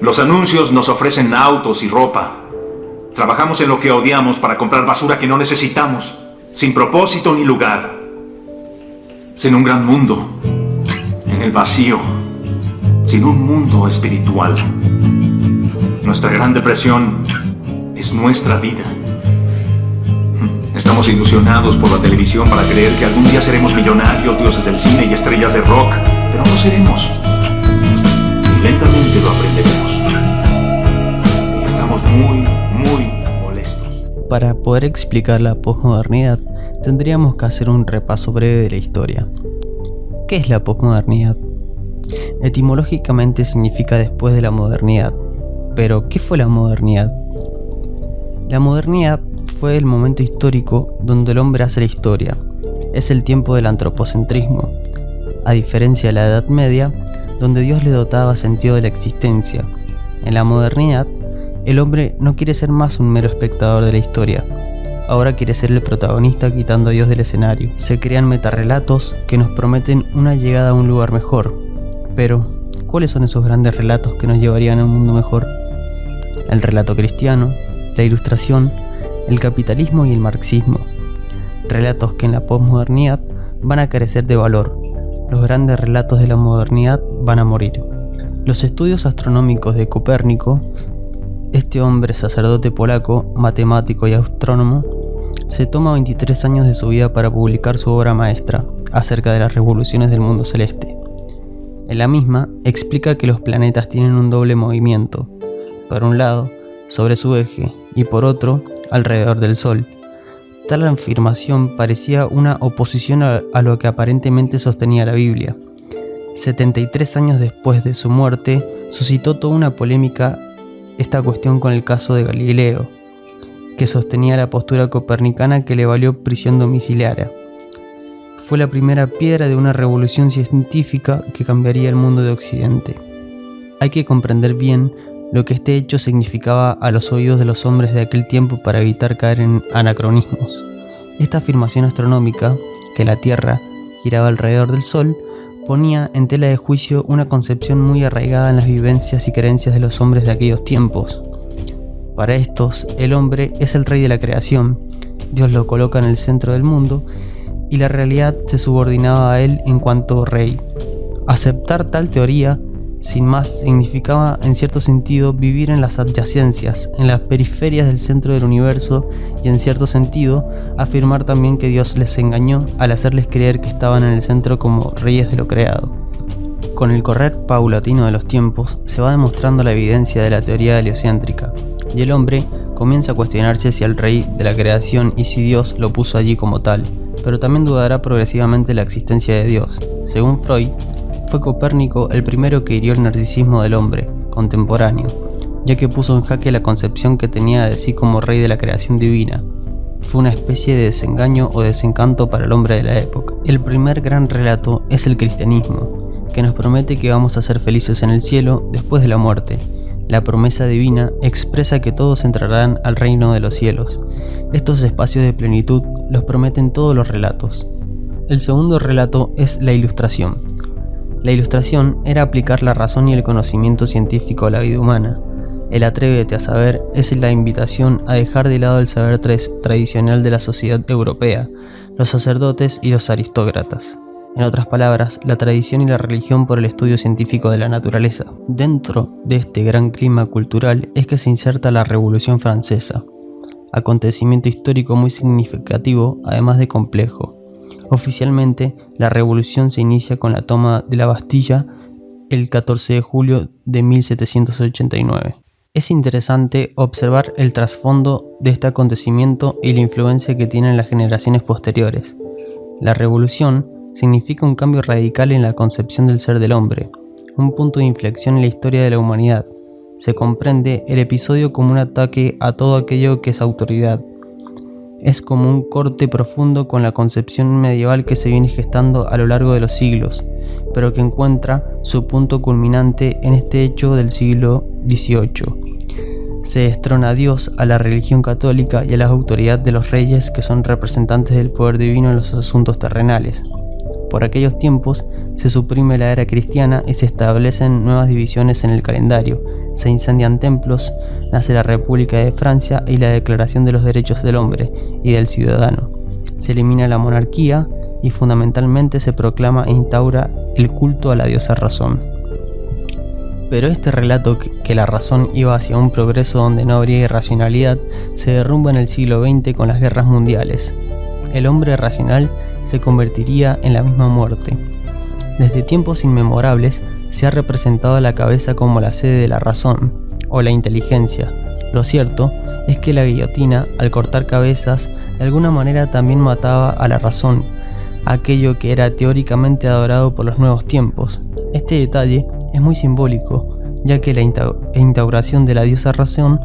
Los anuncios nos ofrecen autos y ropa. Trabajamos en lo que odiamos para comprar basura que no necesitamos, sin propósito ni lugar. Sin un gran mundo, en el vacío, sin un mundo espiritual. Nuestra gran depresión es nuestra vida. Estamos ilusionados por la televisión para creer que algún día seremos millonarios, dioses del cine y estrellas de rock, pero no seremos. Y lentamente lo aprenderemos. Y estamos muy molestos. Para poder explicar la posmodernidad, tendríamos que hacer un repaso breve de la historia. ¿Qué es la posmodernidad? Etimológicamente significa después de la modernidad. Pero, ¿qué fue la modernidad? La modernidad fue el momento histórico donde el hombre hace la historia. Es el tiempo del antropocentrismo, a diferencia de la Edad Media, donde Dios le dotaba sentido de la existencia. En la modernidad, el hombre no quiere ser más un mero espectador de la historia. Ahora quiere ser el protagonista quitando a Dios del escenario. Se crean metarrelatos que nos prometen una llegada a un lugar mejor. Pero, ¿cuáles son esos grandes relatos que nos llevarían a un mundo mejor? El relato cristiano, la ilustración, el capitalismo y el marxismo. Relatos que en la posmodernidad van a carecer de valor. Los grandes relatos de la modernidad van a morir. Los estudios astronómicos de Copérnico, este hombre sacerdote polaco, matemático y astrónomo, se toma 23 años de su vida para publicar su obra maestra acerca de las revoluciones del mundo celeste. En la misma explica que los planetas tienen un doble movimiento, por un lado, sobre su eje, y por otro, alrededor del Sol. Tal afirmación parecía una oposición a lo que aparentemente sostenía la Biblia. 73 años después de su muerte, suscitó toda una polémica esta cuestión con el caso de Galileo, que sostenía la postura copernicana que le valió prisión domiciliaria. Fue la primera piedra de una revolución científica que cambiaría el mundo de Occidente. Hay que comprender bien lo que este hecho significaba a los oídos de los hombres de aquel tiempo para evitar caer en anacronismos. Esta afirmación astronómica, que la Tierra giraba alrededor del Sol, ponía en tela de juicio una concepción muy arraigada en las vivencias y creencias de los hombres de aquellos tiempos. Para estos, el hombre es el rey de la creación, Dios lo coloca en el centro del mundo y la realidad se subordinaba a él en cuanto rey. Aceptar tal teoría, sin más, significaba en cierto sentido vivir en las adyacencias, en las periferias del centro del universo y en cierto sentido afirmar también que Dios les engañó al hacerles creer que estaban en el centro como reyes de lo creado. Con el correr paulatino de los tiempos se va demostrando la evidencia de la teoría heliocéntrica y el hombre comienza a cuestionarse si el rey de la creación y si Dios lo puso allí como tal, pero también dudará progresivamente la existencia de Dios. Según Freud, fue Copérnico el primero que hirió el narcisismo del hombre contemporáneo, ya que puso en jaque la concepción que tenía de sí como rey de la creación divina. Fue una especie de desengaño o desencanto para el hombre de la época. El primer gran relato es el cristianismo, que nos promete que vamos a ser felices en el cielo después de la muerte. La promesa divina expresa que todos entrarán al reino de los cielos. Estos espacios de plenitud los prometen todos los relatos. El segundo relato es la ilustración. La ilustración era aplicar la razón y el conocimiento científico a la vida humana. El atrévete a saber es la invitación a dejar de lado el saber tradicional de la sociedad europea, los sacerdotes y los aristócratas. En otras palabras, la tradición y la religión por el estudio científico de la naturaleza. Dentro de este gran clima cultural es que se inserta la Revolución Francesa, acontecimiento histórico muy significativo, además de complejo. Oficialmente, la revolución se inicia con la toma de la Bastilla el 14 de julio de 1789. Es interesante observar el trasfondo de este acontecimiento y la influencia que tienen las generaciones posteriores. La revolución significa un cambio radical en la concepción del ser del hombre, un punto de inflexión en la historia de la humanidad. Se comprende el episodio como un ataque a todo aquello que es autoridad. Es como un corte profundo con la concepción medieval que se viene gestando a lo largo de los siglos, pero que encuentra su punto culminante en este hecho del siglo XVIII. Se destrona a Dios, a la religión católica y a la autoridad de los reyes que son representantes del poder divino en los asuntos terrenales. Por aquellos tiempos se suprime la era cristiana y se establecen nuevas divisiones en el calendario, se incendian templos, nace la República de Francia y la Declaración de los Derechos del Hombre y del Ciudadano. Se elimina la monarquía y fundamentalmente se proclama e instaura el culto a la diosa razón. Pero este relato que la razón iba hacia un progreso donde no habría irracionalidad se derrumba en el siglo XX con las guerras mundiales. El hombre racional se convertiría en la misma muerte. Desde tiempos inmemorables se ha representado a la cabeza como la sede de la razón o la inteligencia. Lo cierto es que la guillotina, al cortar cabezas, de alguna manera también mataba a la razón, aquello que era teóricamente adorado por los nuevos tiempos. Este detalle es muy simbólico, ya que la instauración de la diosa razón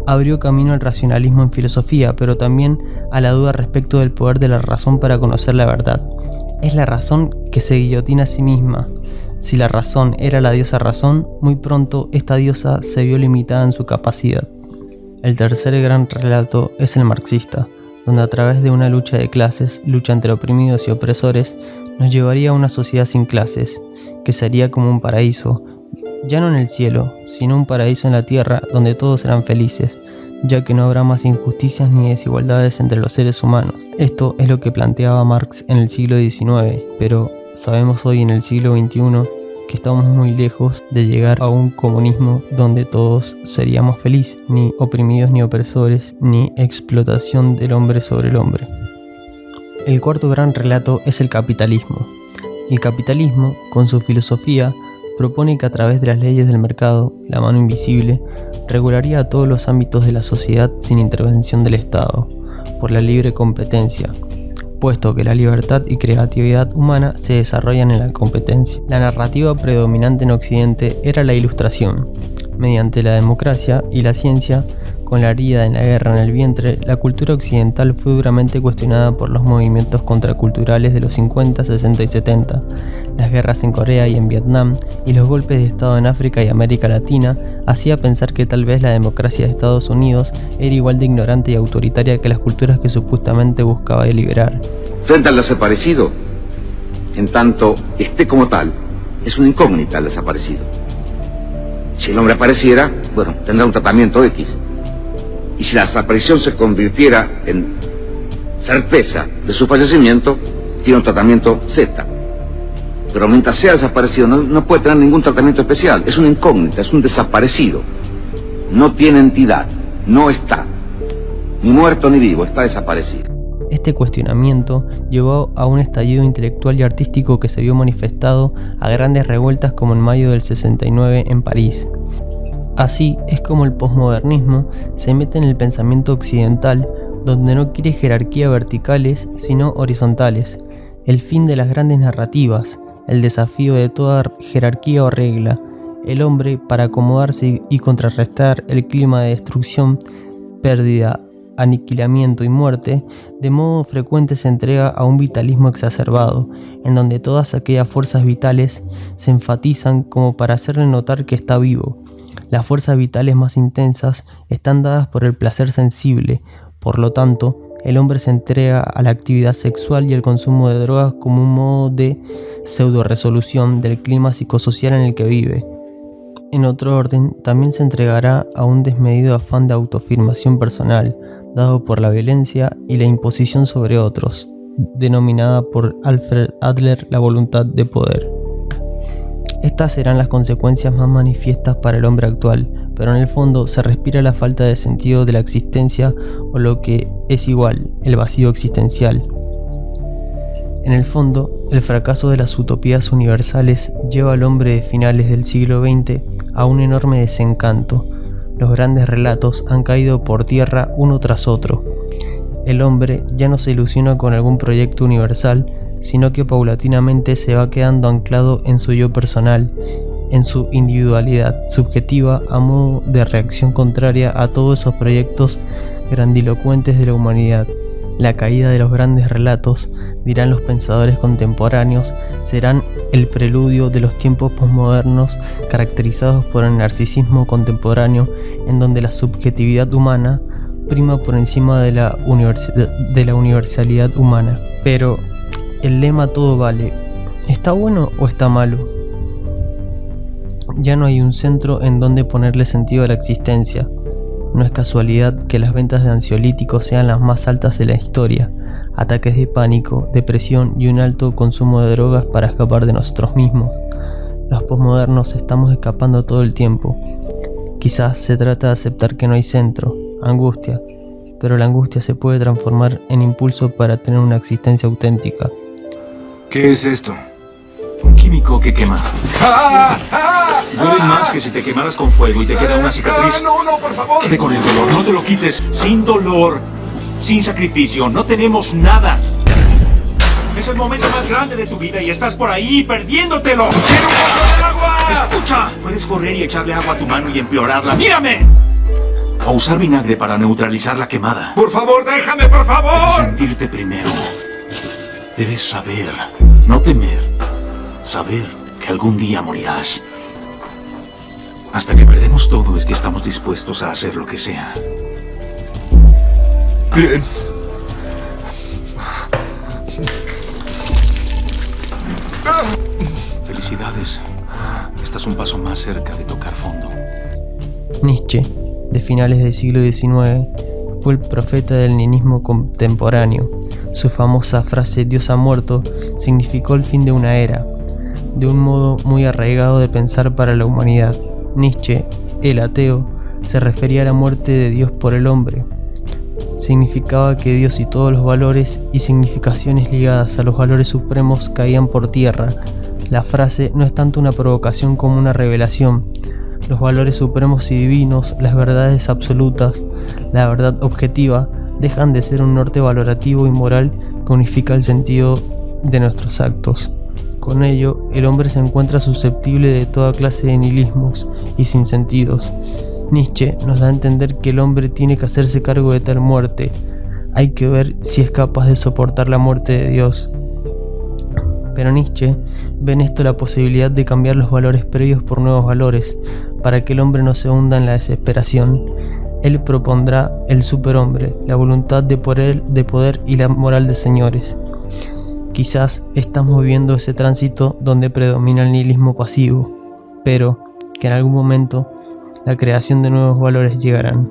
abrió camino al racionalismo en filosofía, pero también a la duda respecto del poder de la razón para conocer la verdad. Es la razón que se guillotina a sí misma. Si la razón era la diosa razón, muy pronto esta diosa se vio limitada en su capacidad. El tercer gran relato es el marxista, donde a través de una lucha de clases, lucha entre oprimidos y opresores, nos llevaría a una sociedad sin clases, que sería como un paraíso, ya no en el cielo, sino un paraíso en la tierra donde todos serán felices, ya que no habrá más injusticias ni desigualdades entre los seres humanos. Esto es lo que planteaba Marx en el siglo XIX, pero sabemos hoy en el siglo XXI que estamos muy lejos de llegar a un comunismo donde todos seríamos felices, ni oprimidos ni opresores, ni explotación del hombre sobre el hombre. El cuarto gran relato es el capitalismo. El capitalismo, con su filosofía, propone que a través de las leyes del mercado, la mano invisible, regularía a todos los ámbitos de la sociedad sin intervención del Estado, por la libre competencia, puesto que la libertad y creatividad humana se desarrollan en la competencia. La narrativa predominante en Occidente era la Ilustración. Mediante la democracia y la ciencia, con la herida en la guerra en el vientre, la cultura occidental fue duramente cuestionada por los movimientos contraculturales de los 50, 60 y 70, las guerras en Corea y en Vietnam y los golpes de Estado en África y América Latina hacía pensar que tal vez la democracia de Estados Unidos era igual de ignorante y autoritaria que las culturas que supuestamente buscaba liberar. Frente al desaparecido, en tanto esté como tal, es una incógnita el desaparecido. Si el hombre apareciera, bueno, tendrá un tratamiento X. Y si la desaparición se convirtiera en certeza de su fallecimiento, tiene un tratamiento Z. Pero mientras sea desaparecido, no puede tener ningún tratamiento especial. Es una incógnita, es un desaparecido. No tiene entidad, no está. Ni muerto ni vivo, está desaparecido. Este cuestionamiento llevó a un estallido intelectual y artístico que se vio manifestado a grandes revueltas como en mayo del 69 en París. Así es como el posmodernismo se mete en el pensamiento occidental, donde no quiere jerarquías verticales, sino horizontales, el fin de las grandes narrativas, el desafío de toda jerarquía o regla, el hombre para acomodarse y contrarrestar el clima de destrucción, pérdida, aniquilamiento y muerte, de modo frecuente se entrega a un vitalismo exacerbado, en donde todas aquellas fuerzas vitales se enfatizan como para hacerle notar que está vivo. Las fuerzas vitales más intensas están dadas por el placer sensible, por lo tanto, el hombre se entrega a la actividad sexual y el consumo de drogas como un modo de pseudo-resolución del clima psicosocial en el que vive. En otro orden, también se entregará a un desmedido afán de autoafirmación personal, dado por la violencia y la imposición sobre otros, denominada por Alfred Adler la voluntad de poder. Estas serán las consecuencias más manifiestas para el hombre actual, pero en el fondo se respira la falta de sentido de la existencia o lo que es igual, el vacío existencial. En el fondo, el fracaso de las utopías universales lleva al hombre de finales del siglo XX a un enorme desencanto. Los grandes relatos han caído por tierra uno tras otro. El hombre ya no se ilusiona con algún proyecto universal, sino que paulatinamente se va quedando anclado en su yo personal, en su individualidad subjetiva a modo de reacción contraria a todos esos proyectos grandilocuentes de la humanidad. La caída de los grandes relatos, dirán los pensadores contemporáneos, serán el preludio de los tiempos posmodernos caracterizados por el narcisismo contemporáneo, en donde la subjetividad humana prima por encima de la universalidad humana. Pero el lema todo vale, ¿está bueno o está malo? Ya no hay un centro en donde ponerle sentido a la existencia. No es casualidad que las ventas de ansiolíticos sean las más altas de la historia. Ataques de pánico, depresión y un alto consumo de drogas para escapar de nosotros mismos. Los posmodernos estamos escapando todo el tiempo. Quizás se trata de aceptar que no hay centro, angustia, pero la angustia se puede transformar en impulso para tener una existencia auténtica. ¿Qué es esto? Un químico que quema. Duele más que si te quemaras con fuego y te queda una cicatriz. No, por favor. Quede con el dolor, no te lo quites. Sin dolor, sin sacrificio, no tenemos nada. Es el momento más grande de tu vida y estás por ahí perdiéndotelo. ¡Quiero un poco de agua! Escucha, puedes correr y echarle agua a tu mano y empeorarla. ¡Mírame! O usar vinagre para neutralizar la quemada. Por favor, déjame, por favor. Debes sentirte primero. Debes saber, no temer. Saber que algún día morirás. Hasta que perdemos todo es que estamos dispuestos a hacer lo que sea. Bien. Felicidades. Estás un paso más cerca de tocar fondo. Nietzsche, de finales del siglo XIX, fue el profeta del nihilismo contemporáneo. Su famosa frase "Dios ha muerto" significó el fin de una era, de un modo muy arraigado de pensar para la humanidad. Nietzsche, el ateo, se refería a la muerte de Dios por el hombre. Significaba que Dios y todos los valores y significaciones ligadas a los valores supremos caían por tierra. La frase no es tanto una provocación como una revelación. Los valores supremos y divinos, las verdades absolutas, la verdad objetiva, dejan de ser un norte valorativo y moral que unifica el sentido de nuestros actos. Con ello, el hombre se encuentra susceptible de toda clase de nihilismos y sinsentidos. Nietzsche nos da a entender que el hombre tiene que hacerse cargo de tal muerte. Hay que ver si es capaz de soportar la muerte de Dios. Pero Nietzsche ve en esto la posibilidad de cambiar los valores previos por nuevos valores, para que el hombre no se hunda en la desesperación. Él propondrá el superhombre, la voluntad de poder y la moral de señores. Quizás estamos viviendo ese tránsito donde predomina el nihilismo pasivo, pero que en algún momento la creación de nuevos valores llegarán.